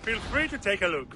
Feel free to take a look.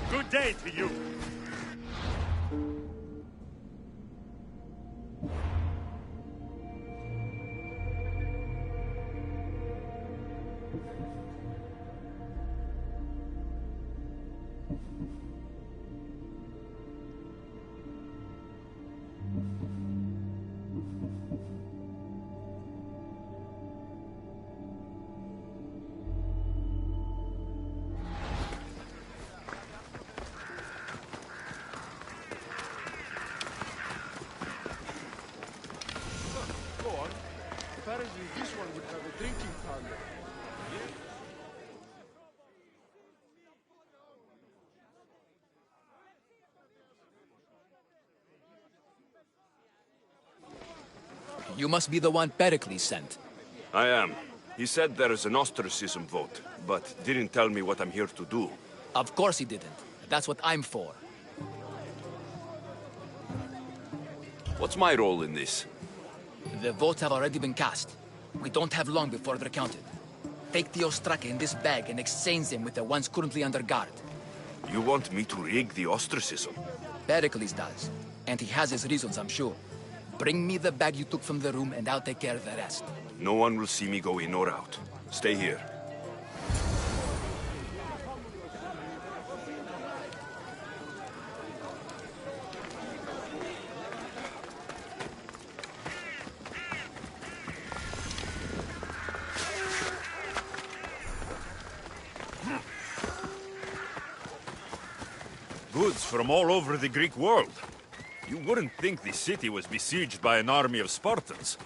Good day to you. this one would have a drinking parlor. You must be the one Pericles sent. I am. He said there is an ostracism vote, but didn't tell me what I'm here to do. Of course he didn't. That's what I'm for. What's my role in this? The votes have already been cast. We don't have long before they're counted. Take the ostraka in this bag and exchange them with the ones currently under guard. You want me to rig the ostracism? Pericles does. And he has his reasons, I'm sure. Bring me the bag you took from the room and I'll take care of the rest. No one will see me go in or out. Stay here. Goods from all over the Greek world. You wouldn't think the city was besieged by an army of Spartans.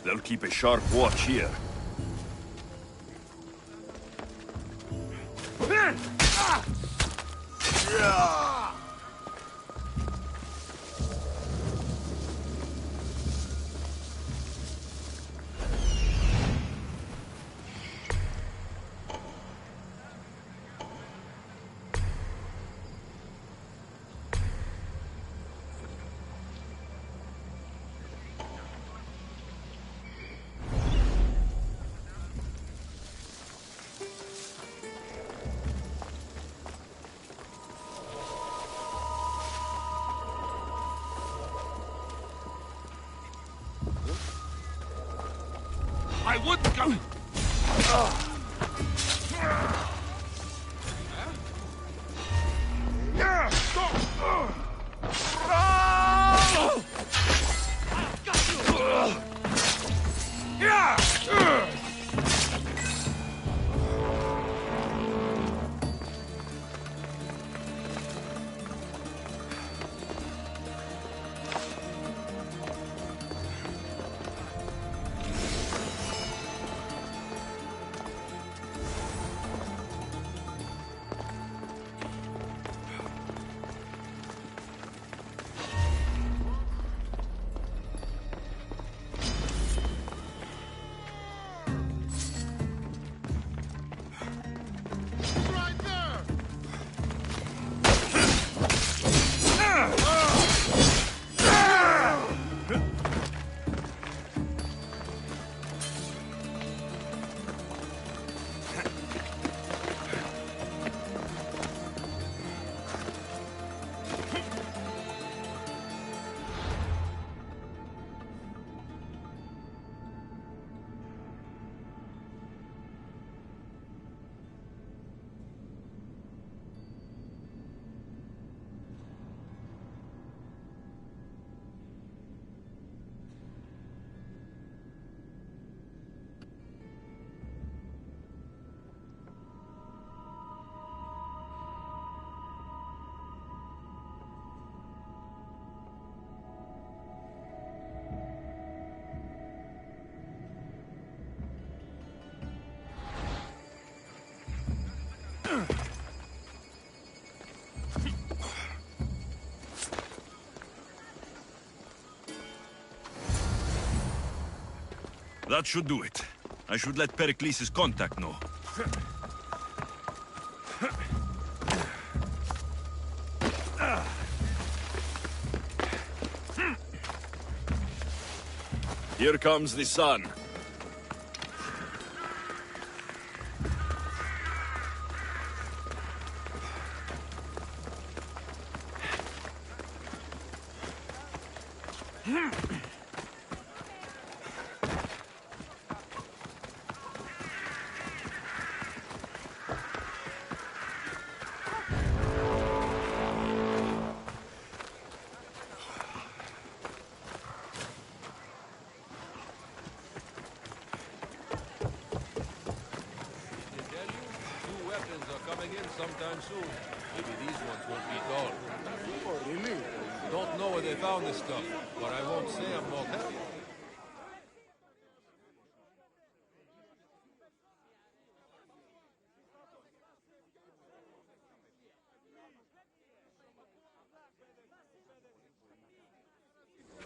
They'll keep a sharp watch here. I would go. That should do it. I should let Pericles' contact know. Here comes the sun. Sometime soon. Maybe these ones won't be dull. Oh, really? Don't know where they found this stuff, but I won't say I'm not happy.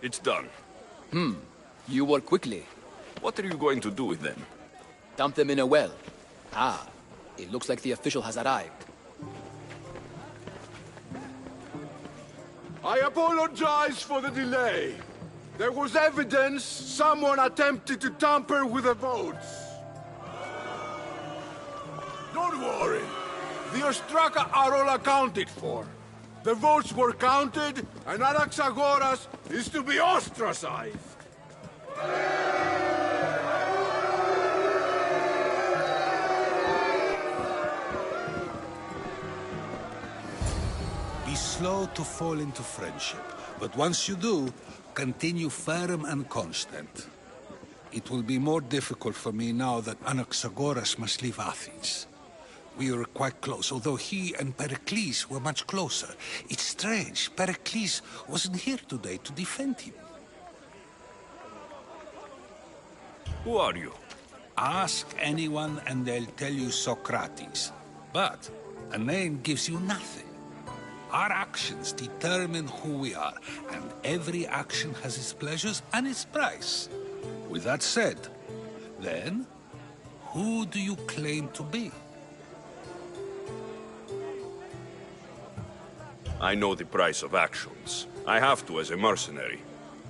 It's done. You work quickly. What are you going to do with them? Dump them in a well. Ah, it looks like the official has arrived. I apologize for the delay. There was evidence someone attempted to tamper with the votes. Don't worry. The Ostraka are all accounted for. The votes were counted, and Anaxagoras is to be ostracized. Be slow to fall into friendship, but once you do, continue firm and constant. It will be more difficult for me now that Anaxagoras must leave Athens. We were quite close, although he and Pericles were much closer. It's strange, Pericles wasn't here today to defend him. Who are you? Ask anyone and they'll tell you Socrates. But a name gives you nothing. Our actions determine who we are, and every action has its pleasures and its price. With that said, then, who do you claim to be? I know the price of actions. I have to as a mercenary.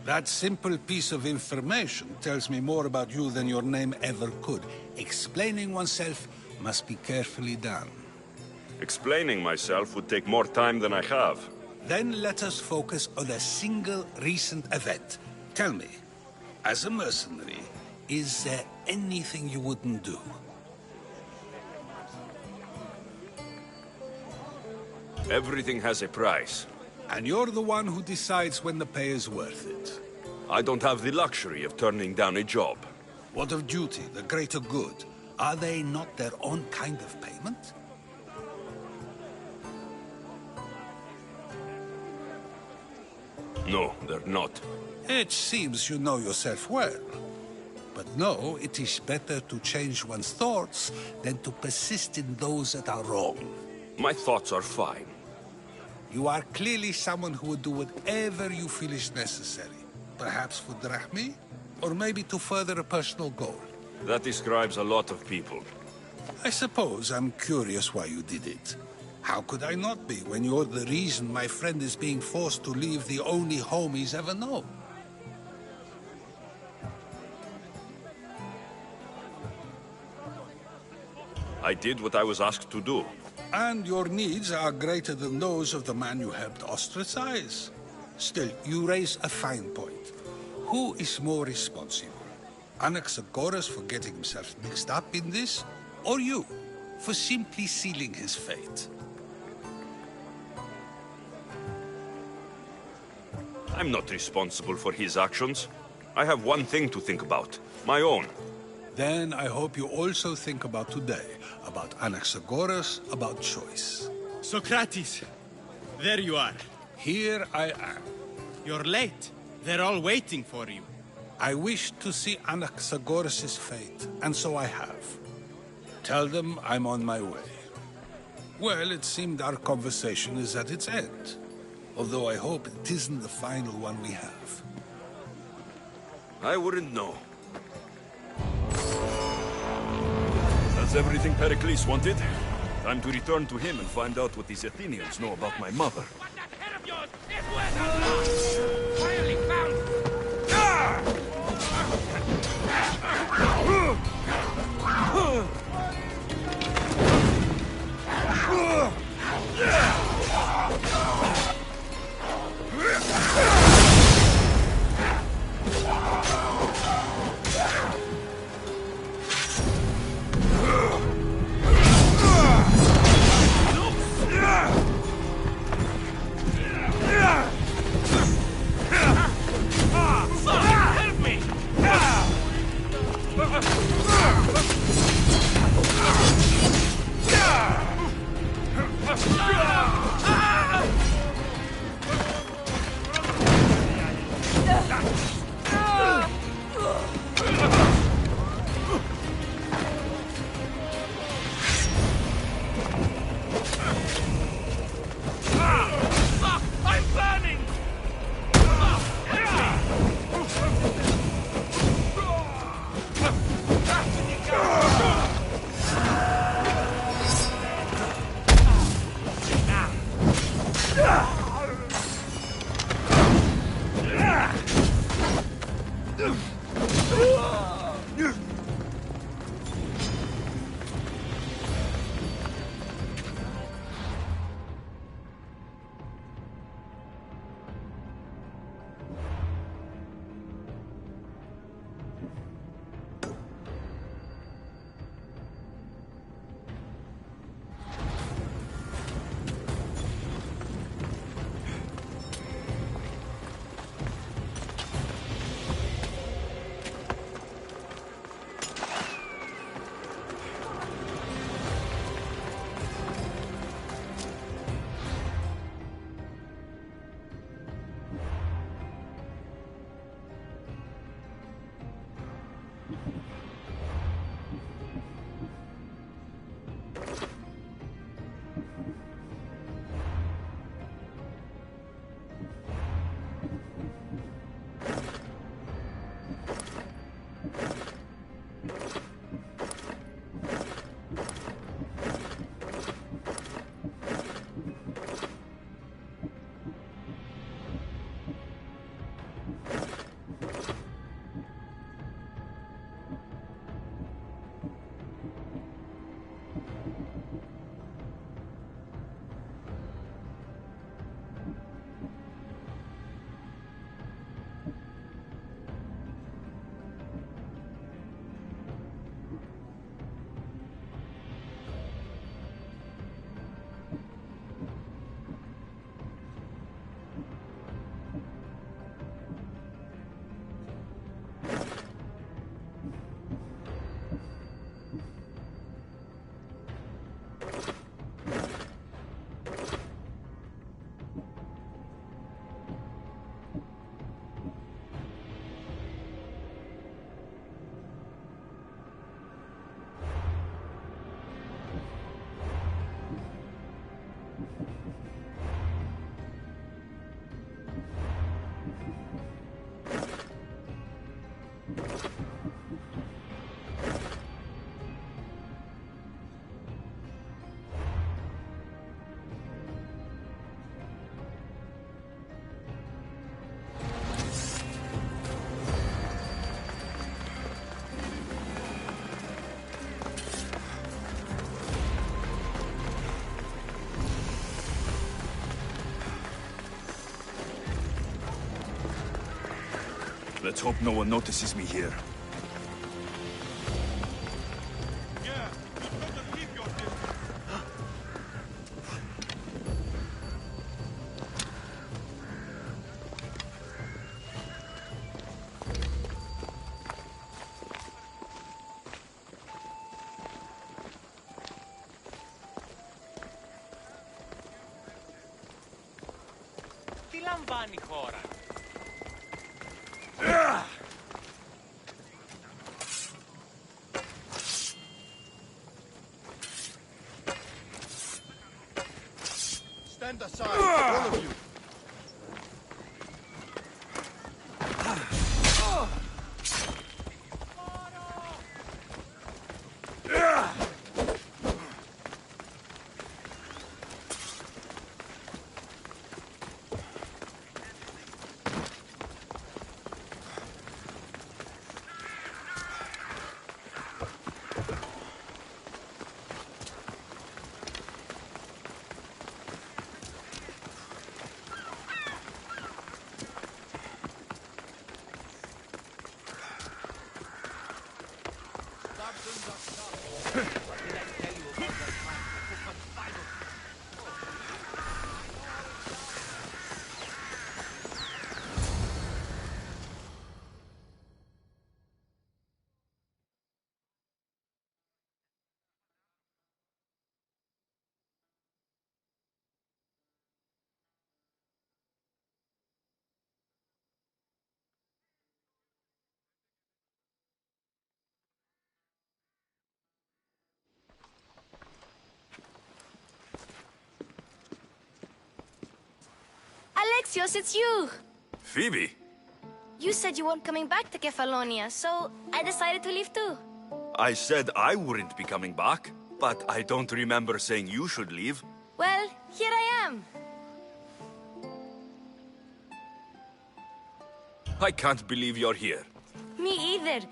That simple piece of information tells me more about you than your name ever could. Explaining oneself must be carefully done. Explaining myself would take more time than I have. Then let us focus on a single recent event. Tell me, as a mercenary, is there anything you wouldn't do? Everything has a price. And you're the one who decides when the pay is worth it. I don't have the luxury of turning down a job. What of duty, the greater good? Are they not their own kind of payment? No, they're not. It seems you know yourself well. But no, it is better to change one's thoughts than to persist in those that are wrong. My thoughts are fine. You are clearly someone who would do whatever you feel is necessary. Perhaps for drachmi, or maybe to further a personal goal. That describes a lot of people. I suppose I'm curious why you did it. How could I not be when you're the reason my friend is being forced to leave the only home he's ever known? I did what I was asked to do. And your needs are greater than those of the man you helped ostracize. Still, you raise a fine point. Who is more responsible? Anaxagoras for getting himself mixed up in this? Or you, for simply sealing his fate? I'm not responsible for his actions. I have one thing to think about. My own. Then I hope you also think about today. About Anaxagoras, about choice. Socrates! There you are. Here I am. You're late. They're all waiting for you. I wish to see Anaxagoras' fate, and so I have. Tell them I'm on my way. Well, it seemed our conversation is at its end. Although I hope it isn't the final one we have. I wouldn't know. That's everything Pericles wanted. Time to return to him and find out what these Athenians know about my mother. What that head of yours is worth a lot! Finally found! Help me! I'm burning! Let's hope no one notices me here. Yeah, you better keep your distance. Τι λαμβάνει η χώρα? Stand aside, all of you. Alexios, it's you! Phoebe? You said you weren't coming back to Kefalonia, so I decided to leave too. I said I wouldn't be coming back, but I don't remember saying you should leave. Well, here I am. I can't believe you're here. Me either.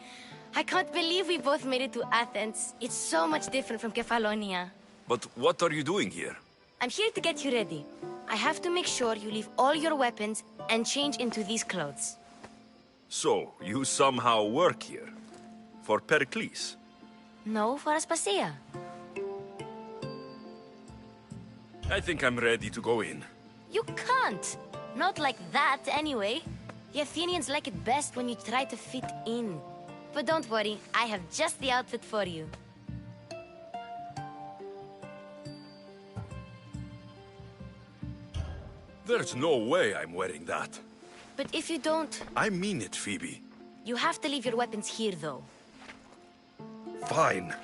I can't believe we both made it to Athens. It's so much different from Kefalonia. But what are you doing here? I'm here to get you ready. I have to make sure you leave all your weapons and change into these clothes. So, you somehow work here? For Pericles? No, for Aspasia. I think I'm ready to go in. You can't. Not like that, anyway. The Athenians like it best when you try to fit in. But don't worry, I have just the outfit for you. There's no way I'm wearing that. But if you don't, I mean it, Phoebe. you have to leave your weapons here, though. Fine.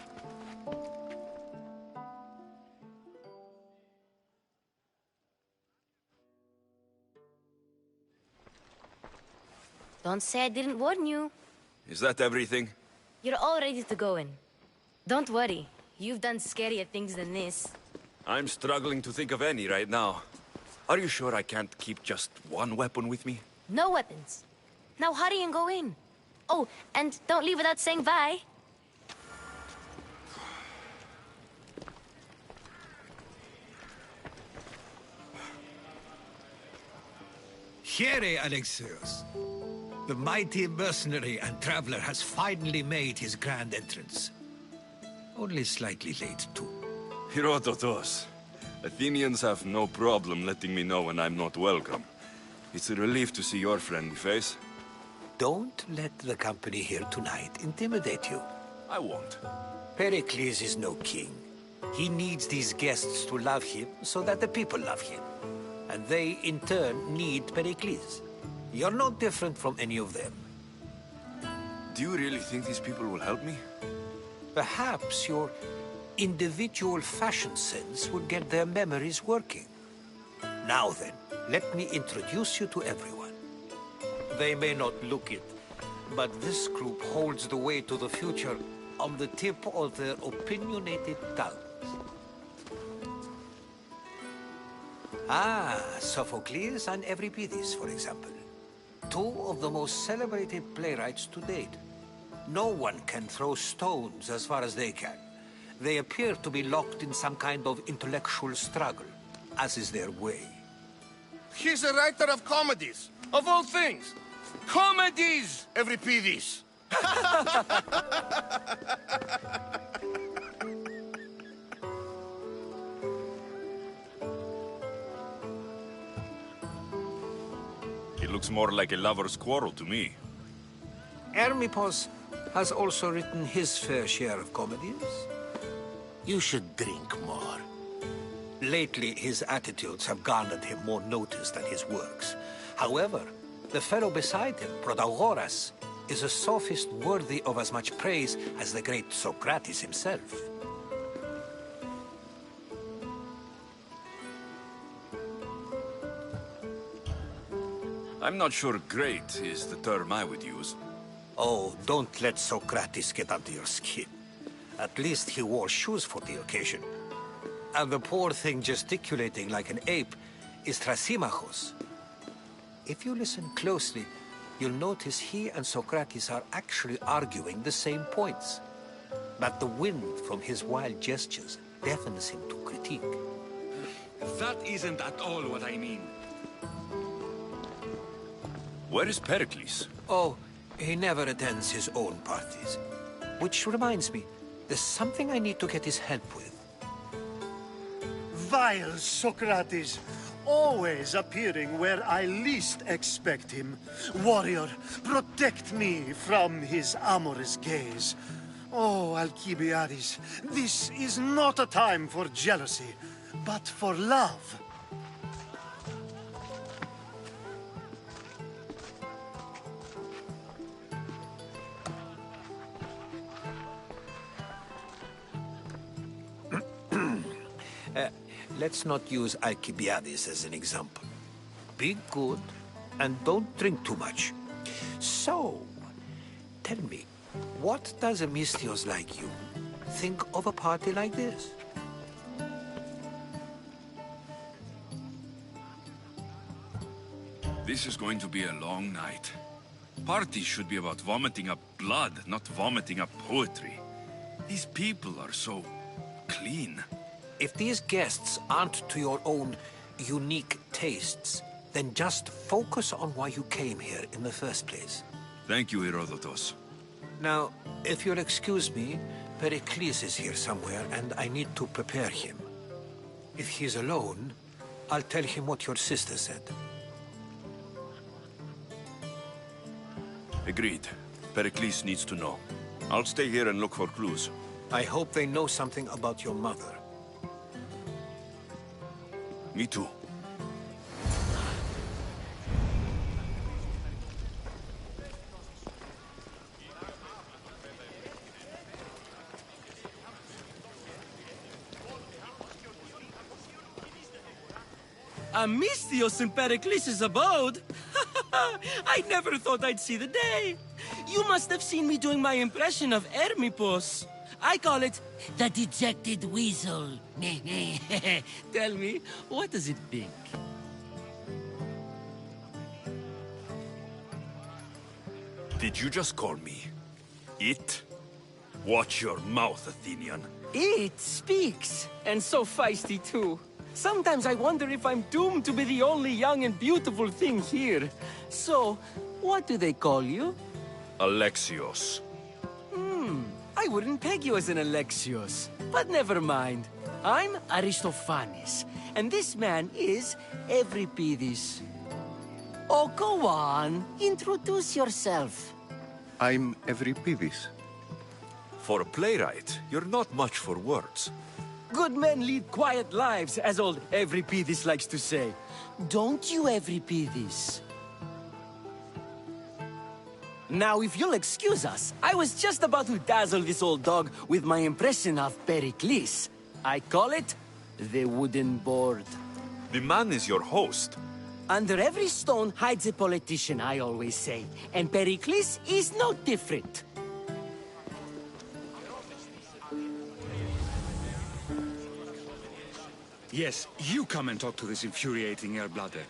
Don't say I didn't warn you. Is that everything? You're all ready to go in. Don't worry, you've done scarier things than this. I'm struggling to think of any right now. Are you sure I can't keep just one weapon with me? No weapons. Now hurry and go in. Oh, and don't leave without saying bye. Here, Alexios. The mighty mercenary and traveler has finally made his grand entrance. Only slightly late, too. Herodotus. Athenians have no problem letting me know when I'm not welcome. It's a relief to see your friendly face. Don't let the company here tonight intimidate you. I won't. Pericles is no king. He needs these guests to love him so that the people love him. And they, in turn, need Pericles. You're no different from any of them. Do you really think these people will help me? Perhaps your individual fashion sense would get their memories working. Now then, let me introduce you to everyone. They may not look it, but this group holds the way to the future on the tip of their opinionated tongues. Ah, Sophocles and Euripides, for example. Two of the most celebrated playwrights to date. No one can throw stones as far as they can. They appear to be locked in some kind of intellectual struggle, as is their way. He's a writer of comedies, of all things. Comedies, Euripides. It looks more like a lover's quarrel to me. Hermippos has also written his fair share of comedies. You should drink more. Lately, his attitudes have garnered him more notice than his works. However, the fellow beside him, Protagoras, is a sophist worthy of as much praise as the great Socrates himself. I'm not sure great is the term I would use. Oh, don't let Socrates get under your skin. At least he wore shoes for the occasion. And the poor thing gesticulating like an ape is Thrasymachos. If you listen closely, you'll notice he and Socrates are actually arguing the same points. But the wind from his wild gestures deafens him to critique. That isn't at all what I mean. Where is Pericles? Oh, he never attends his own parties. Which reminds me, there's something I need to get his help with. Vile Socrates, always appearing where I least expect him. Warrior, protect me from his amorous gaze. Oh, Alcibiades, this is not a time for jealousy, but for love. Let's not use Alcibiades as an example. Be good, and don't drink too much. So, tell me, what does a Mystios like you think of a party like this? This is going to be a long night. Parties should be about vomiting up blood, not vomiting up poetry. These people are so clean. If these guests aren't to your own unique tastes, then just focus on why you came here in the first place. Thank you, Herodotos. Now, if you'll excuse me, Pericles is here somewhere, and I need to prepare him. If he's alone, I'll tell him what your sister said. Agreed. Pericles needs to know. I'll stay here and look for clues. I hope they know something about your mother. Me too. A Mystios in Pericles' abode? I never thought I'd see the day. You must have seen me doing my impression of Hermipos. I call it the dejected weasel. Tell me, what does it think? Did you just call me it? Watch your mouth, Athenian. It speaks, and so feisty too. Sometimes I wonder if I'm doomed to be the only young and beautiful thing here. So, what do they call you? Alexios. I wouldn't peg you as an Alexios, but never mind. I'm Aristophanes, and this man is Euripides. Oh, go on. Introduce yourself. I'm Euripides. For a playwright, you're not much for words. Good men lead quiet lives, as old Euripides likes to say. Don't you, Euripides? Now, if you'll excuse us, I was just about to dazzle this old dog with my impression of Pericles. I call it the wooden board. The man is your host. Under every stone hides a politician, I always say. And Pericles is no different. Yes, you come and talk to this infuriating airbladder.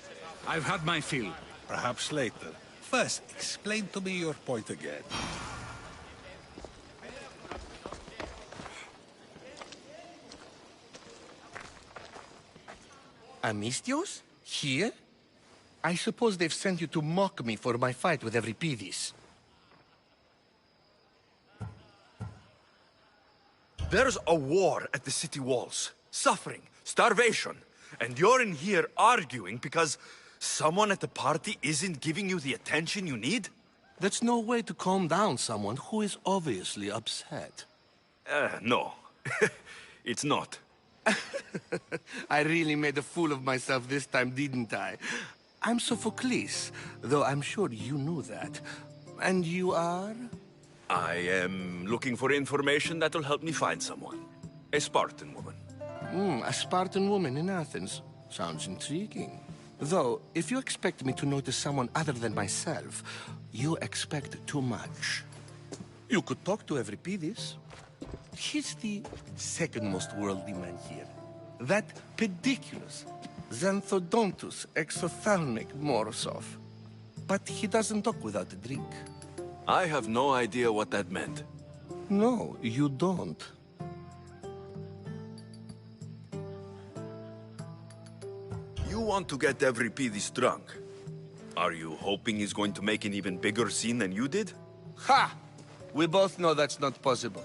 I've had my fill. Perhaps later. First, explain to me your point again. Amistios? Here? I suppose they've sent you to mock me for my fight with Euripides. There's a war at the city walls. Suffering, starvation. And you're in here arguing because someone at the party isn't giving you the attention you need? That's no way to calm down someone who is obviously upset. No. It's not. I really made a fool of myself this time, didn't I? I'm Sophocles, though I'm sure you knew that. And you are? I am looking for information that'll help me find someone. A Spartan woman. A Spartan woman in Athens. Sounds intriguing. Though, if you expect me to notice someone other than myself, you expect too much. You could talk to Euripides. He's the second most worldly man here. That pediculous, xanthodontus exophthalmic Morosov. But he doesn't talk without a drink. I have no idea what that meant. No, you don't. You want to get Euripides drunk. Are you hoping he's going to make an even bigger scene than you did? Ha! We both know that's not possible.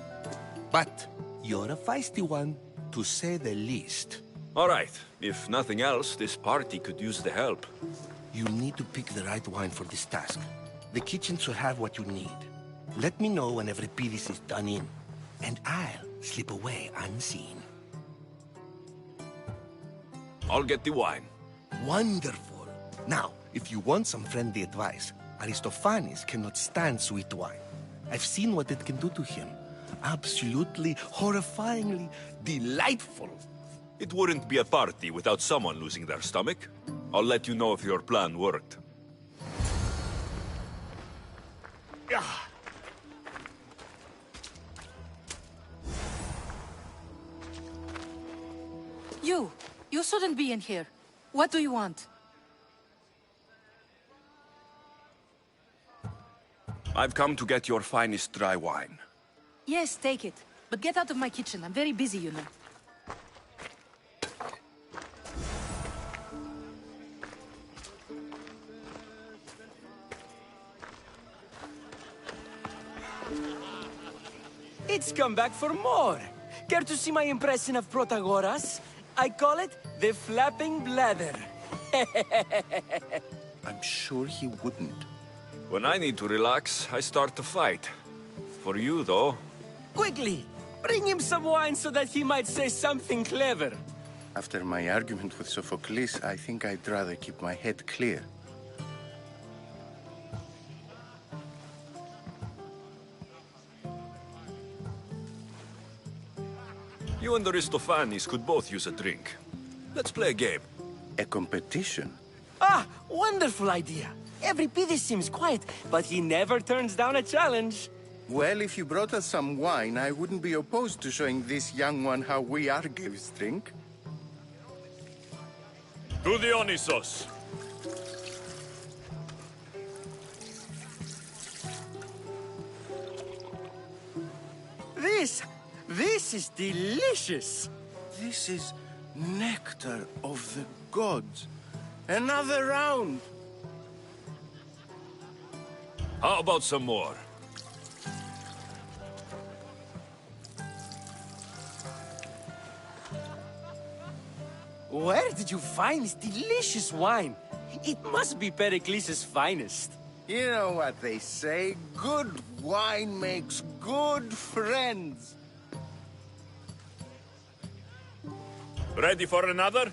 But you're a feisty one, to say the least. All right. If nothing else, this party could use the help. You need to pick the right wine for this task. The kitchen should have what you need. Let me know when Euripides is done in, and I'll slip away unseen. I'll get the wine. Wonderful. Now, if you want some friendly advice, Aristophanes cannot stand sweet wine. I've seen what it can do to him. Absolutely, horrifyingly delightful. It wouldn't be a party without someone losing their stomach. I'll let you know if your plan worked. You shouldn't be in here. What do you want? I've come to get your finest dry wine. Yes, take it. But get out of my kitchen. I'm very busy, you know. It's come back for more. Care to see my impression of Protagoras? I call it the flapping bladder. I'm sure he wouldn't. When I need to relax, I start to fight. For you, though. Quickly! Bring him some wine so that he might say something clever. After my argument with Sophocles, I think I'd rather keep my head clear. You and Aristophanes could both use a drink. Let's play a game. A competition? Ah, wonderful idea. Every Pidis seems quiet, but he never turns down a challenge. Well, if you brought us some wine, I wouldn't be opposed to showing this young one how we Argives drink. To Dionysos. This is delicious. This is nectar of the gods. Another round. How about some more? Where did you find this delicious wine? It must be Pericles' finest. You know what they say, good wine makes good friends. Ready for another?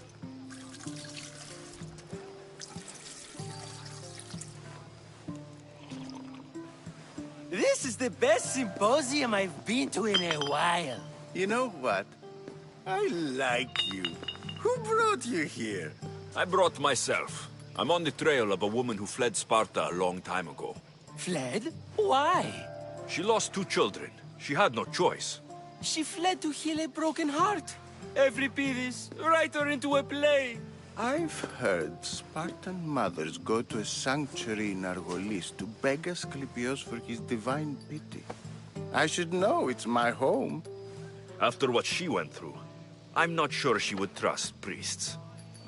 This is the best symposium I've been to in a while. You know what? I like you. Who brought you here? I brought myself. I'm on the trail of a woman who fled Sparta a long time ago. Fled? Why? She lost 2 children. She had no choice. She fled to heal a broken heart. Every Pidis, write her into a play. I've heard Spartan mothers go to a sanctuary in Argolis to beg Asclepios for his divine pity. I should know, it's my home. After what she went through, I'm not sure she would trust priests.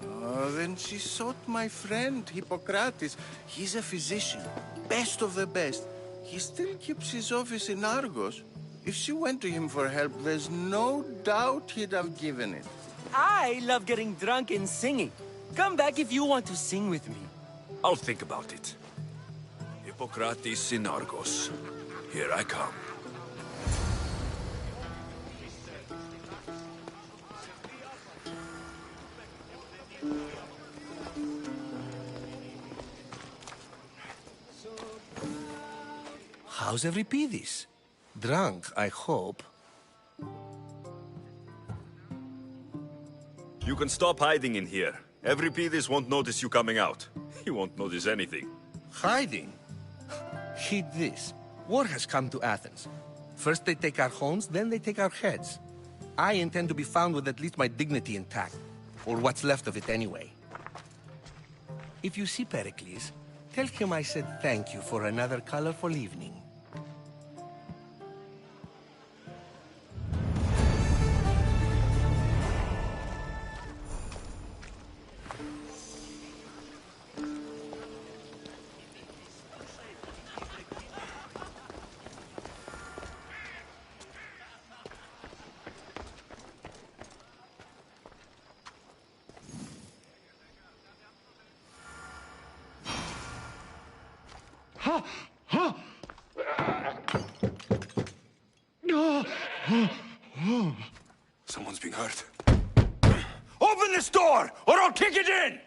Oh, then she sought my friend, Hippocrates. He's a physician, best of the best. He still keeps his office in Argos. If she went to him for help, there's no doubt he'd have given it. I love getting drunk and singing. Come back if you want to sing with me. I'll think about it. Hippocrates in Argos. Here I come. How's Euripidis? Drunk, I hope. You can stop hiding in here. Euripidis won't notice you coming out. He won't notice anything. Hiding? Heed this. War has come to Athens. First they take our homes, then they take our heads. I intend to be found with at least my dignity intact. Or what's left of it anyway. If you see Pericles, tell him I said thank you for another colorful evening. Someone's being hurt. Open this door, or I'll kick it in!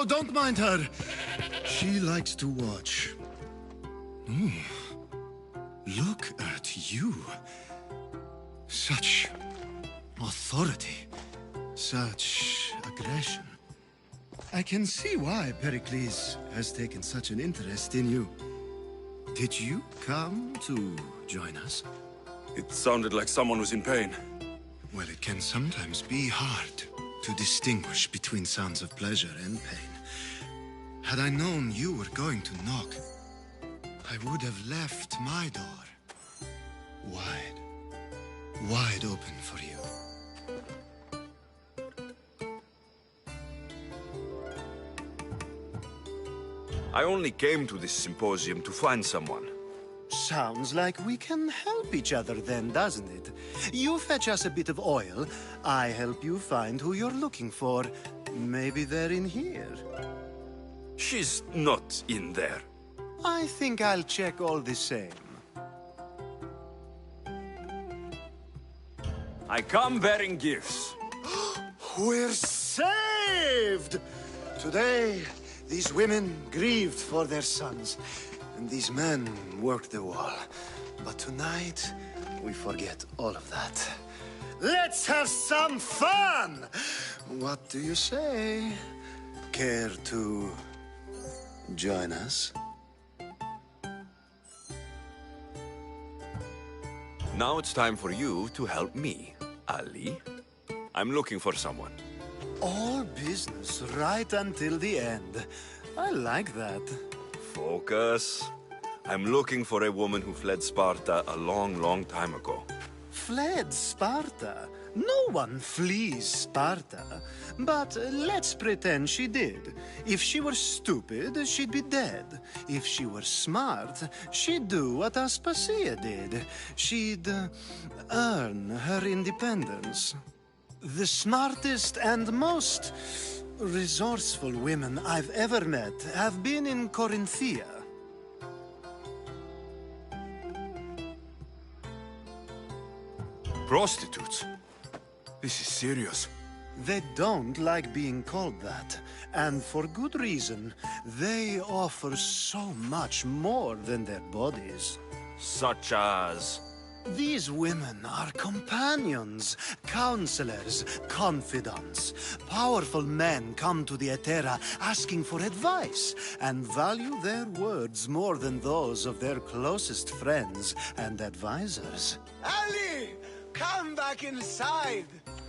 Don't mind her. She likes to watch. Look at you. Such authority. Such aggression. I can see why Pericles has taken such an interest in you. Did you come to join us? It sounded like someone was in pain. Well, it can sometimes be hard to distinguish between sounds of pleasure and pain. Had I known you were going to knock, I would have left my door wide open for you. I only came to this symposium to find someone. Sounds like we can help each other then, doesn't it? You fetch us a bit of oil, I help you find who you're looking for. Maybe they're in here. She's not in there. I think I'll check all the same. I come bearing gifts. We're saved! Today, these women grieved for their sons, and these men worked the wall. But tonight, we forget all of that. Let's have some fun! What do you say? Care to join us? Now it's time for you to help me, Ali. I'm looking for someone. All business right until the end. I like that. Focus. I'm looking for a woman who fled Sparta a long, long time ago. Fled Sparta? No one flees Sparta. But let's pretend she did. If she were stupid, she'd be dead. If she were smart, she'd do what Aspasia did. She'd earn her independence. The smartest and most resourceful women I've ever met have been in Corinthia. Prostitutes? This is serious. They don't like being called that, and for good reason. They offer so much more than their bodies. Such as? These women are companions, counselors, confidants. Powerful men come to the Etera asking for advice and value their words more than those of their closest friends and advisors. Ali! Come back inside!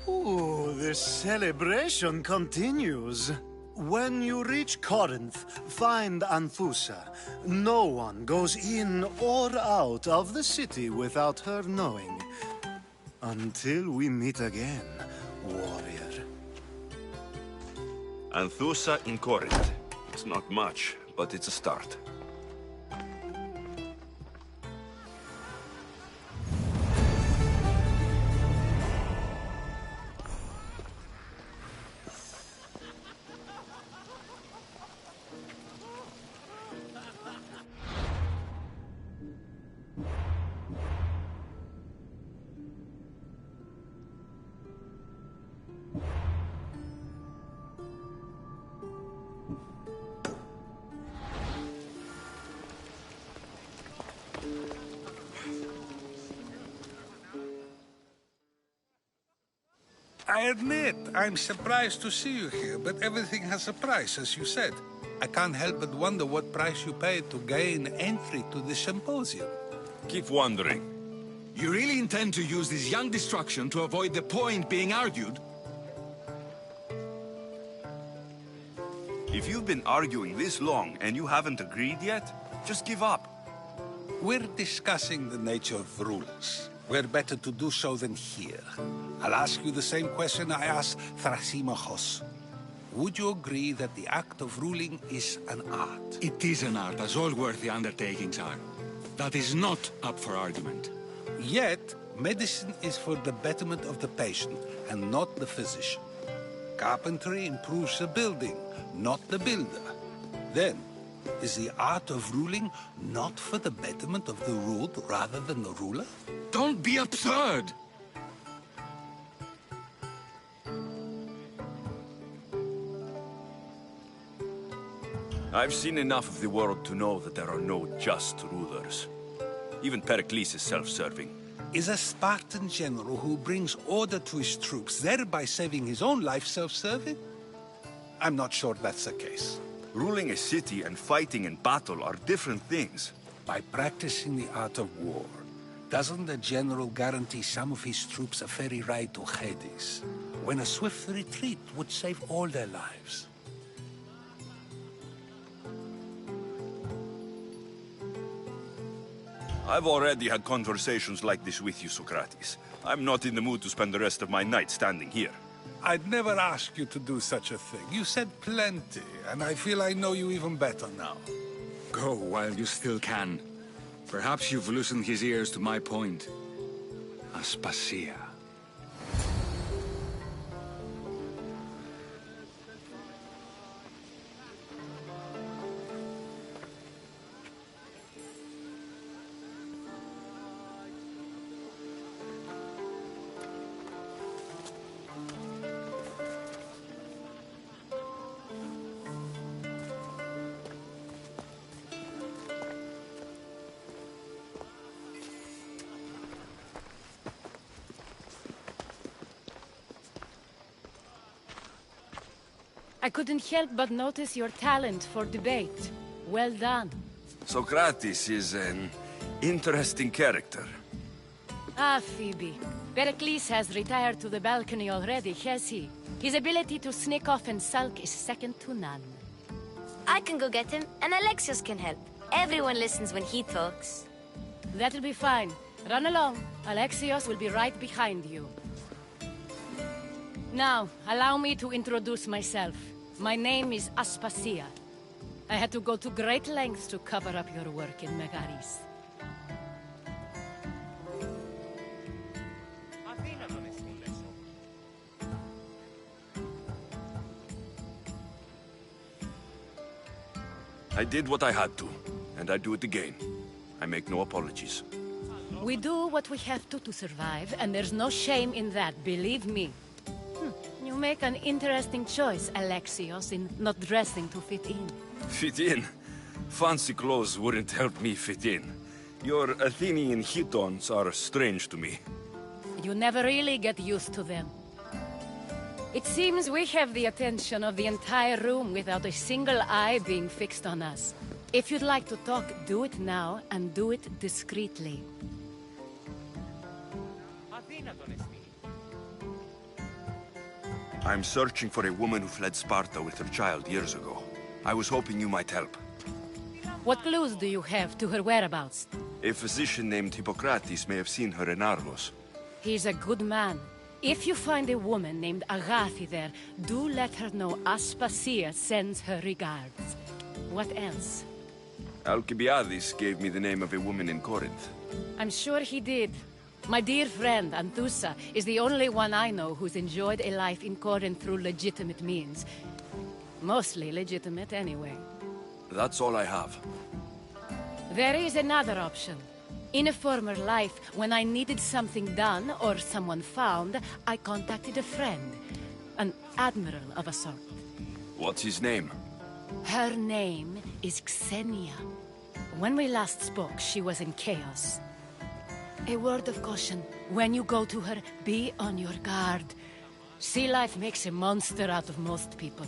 Ooh, the celebration continues. When you reach Corinth, find Anthusa. No one goes in or out of the city without her knowing. Until we meet again, warrior. Anthusa in Corinth. It's not much, but it's a start. I admit, I'm surprised to see you here, but everything has a price, as you said. I can't help but wonder what price you paid to gain entry to the symposium. Keep wondering. You really intend to use this young destruction to avoid the point being argued? If you've been arguing this long and you haven't agreed yet, just give up. We're discussing the nature of rulers. Where better to do so than here? I'll ask you the same question I asked Thrasymachos. Would you agree that the act of ruling is an art? It is an art, as all worthy undertakings are. That is not up for argument. Yet, medicine is for the betterment of the patient, and not the physician. Carpentry improves the building, not the builder. Then, is the art of ruling not for the betterment of the ruled rather than the ruler? Don't be absurd! I've seen enough of the world to know that there are no just rulers. Even Pericles is self-serving. Is a Spartan general who brings order to his troops, thereby saving his own life, self-serving? I'm not sure that's the case. Ruling a city and fighting in battle are different things. By practicing the art of war, doesn't the general guarantee some of his troops a ferry ride to Hades, when a swift retreat would save all their lives? I've already had conversations like this with you, Socrates. I'm not in the mood to spend the rest of my night standing here. I'd never ask you to do such a thing. You said plenty, and I feel I know you even better now. Go while you still can. Perhaps you've loosened his ears to my point. Aspasia. I couldn't help but notice your talent for debate. Well done. Socrates is an interesting character. Ah, Phoebe. Pericles has retired to the balcony already, has he? His ability to sneak off and sulk is second to none. I can go get him, and Alexios can help. Everyone listens when he talks. That'll be fine. Run along. Alexios will be right behind you. Now, allow me to introduce myself. My name is Aspasia. I had to go to great lengths to cover up your work in Megaris. I did what I had to, and I do it again. I make no apologies. We do what we have to survive, and there's no shame in that, believe me. You make an interesting choice, Alexios, in not dressing to fit in. Fit in? Fancy clothes wouldn't help me fit in. Your Athenian chitons are strange to me. You never really get used to them. It seems we have the attention of the entire room without a single eye being fixed on us. If you'd like to talk, do it now, and do it discreetly. I'm searching for a woman who fled Sparta with her child years ago. I was hoping you might help. What clues do you have to her whereabouts? A physician named Hippocrates may have seen her in Argos. He's a good man. If you find a woman named Agathi there, do let her know Aspasia sends her regards. What else? Alcibiades gave me the name of a woman in Corinth. I'm sure he did. My dear friend, Anthusa, is the only one I know who's enjoyed a life in Corinth through legitimate means. Mostly legitimate, anyway. That's all I have. There is another option. In a former life, when I needed something done or someone found, I contacted a friend. An admiral of a sort. What's his name? Her name is Xenia. When we last spoke, she was in chaos. A word of caution. When you go to her, be on your guard. Sea life makes a monster out of most people.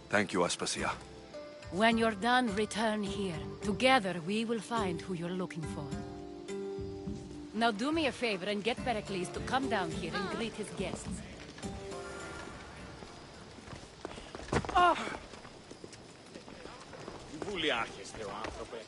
Thank you, Aspasia. When you're done, return here. Together, we will find who you're looking for. Now do me a favor and get Pericles to come down here and greet his guests. Βουλιάρχεστε ο άνθρωπε.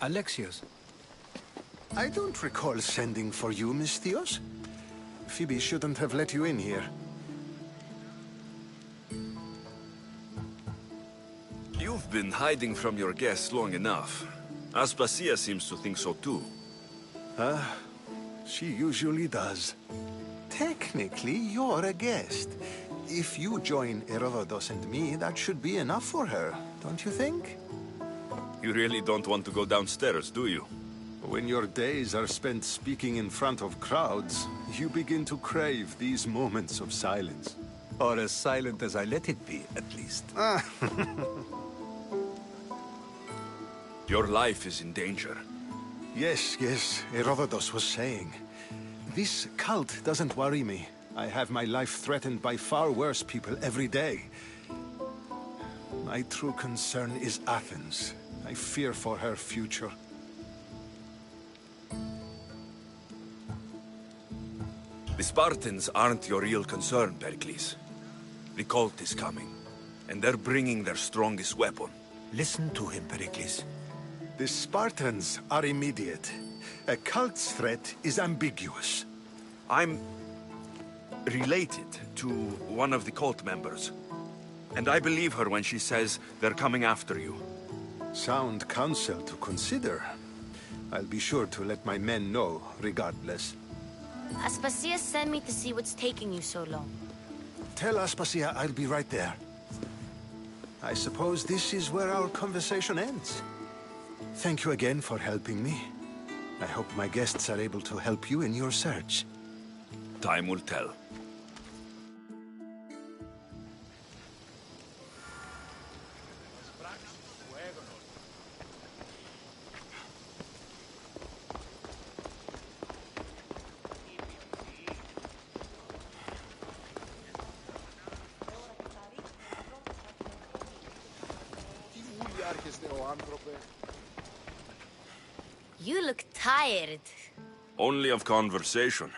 Alexios. I don't recall sending for you, Misthios. Phoebe shouldn't have let you in here. You've been hiding from your guests long enough. Aspasia seems to think so too. She usually does. Technically, you're a guest. If you join Herodotus and me, that should be enough for her, don't you think? You really don't want to go downstairs, do you? When your days are spent speaking in front of crowds, you begin to crave these moments of silence. Or as silent as I let it be, at least. Your life is in danger. Yes, Herodotus was saying. This cult doesn't worry me. I have my life threatened by far worse people every day. My true concern is Athens. I fear for her future. The Spartans aren't your real concern, Pericles. The cult is coming, and they're bringing their strongest weapon. Listen to him, Pericles. The Spartans are immediate. A cult's threat is ambiguous. I'm related to one of the cult members, and I believe her when she says they're coming after you. Sound counsel to consider. I'll be sure to let my men know, regardless. Aspasia sent me to see what's taking you so long. Tell Aspasia I'll be right there. I suppose this is where our conversation ends. Thank you again for helping me. I hope my guests are able to help you in your search. Time will tell. You look tired. Only of conversation.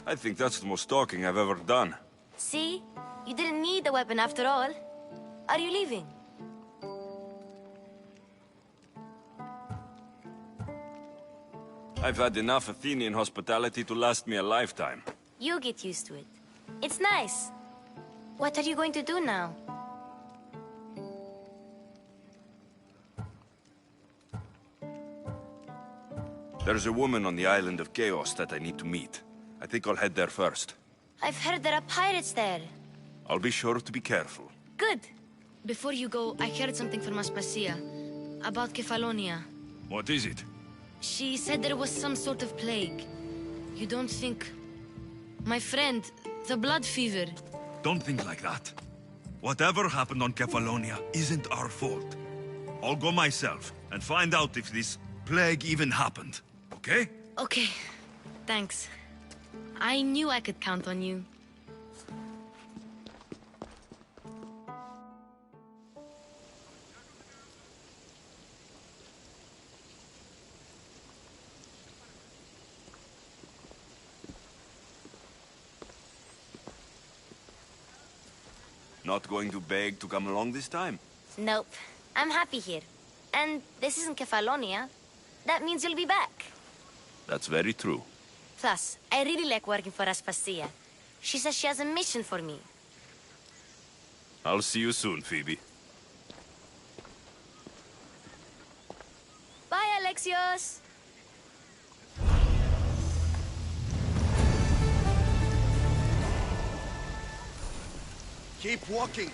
I think that's the most talking I've ever done. See? You didn't need the weapon after all. Are you leaving? I've had enough Athenian hospitality to last me a lifetime. You get used to it. It's nice. What are you going to do now? There's a woman on the island of Chaos that I need to meet. I think I'll head there first. I've heard there are pirates there. I'll be sure to be careful. Good. Before you go, I heard something from Aspasia about Kefalonia. What is it? She said there was some sort of plague. You don't think... My friend, the blood fever. Don't think like that. Whatever happened on Kefalonia isn't our fault. I'll go myself and find out if this plague even happened, okay? Okay. Thanks. I knew I could count on you. Not going to beg to come along this time? Nope. I'm happy here. And this isn't Kefalonia. That means you'll be back. That's very true. Plus, I really like working for Aspasia. She says she has a mission for me. I'll see you soon, Phoebe. Bye, Alexios! Keep walking.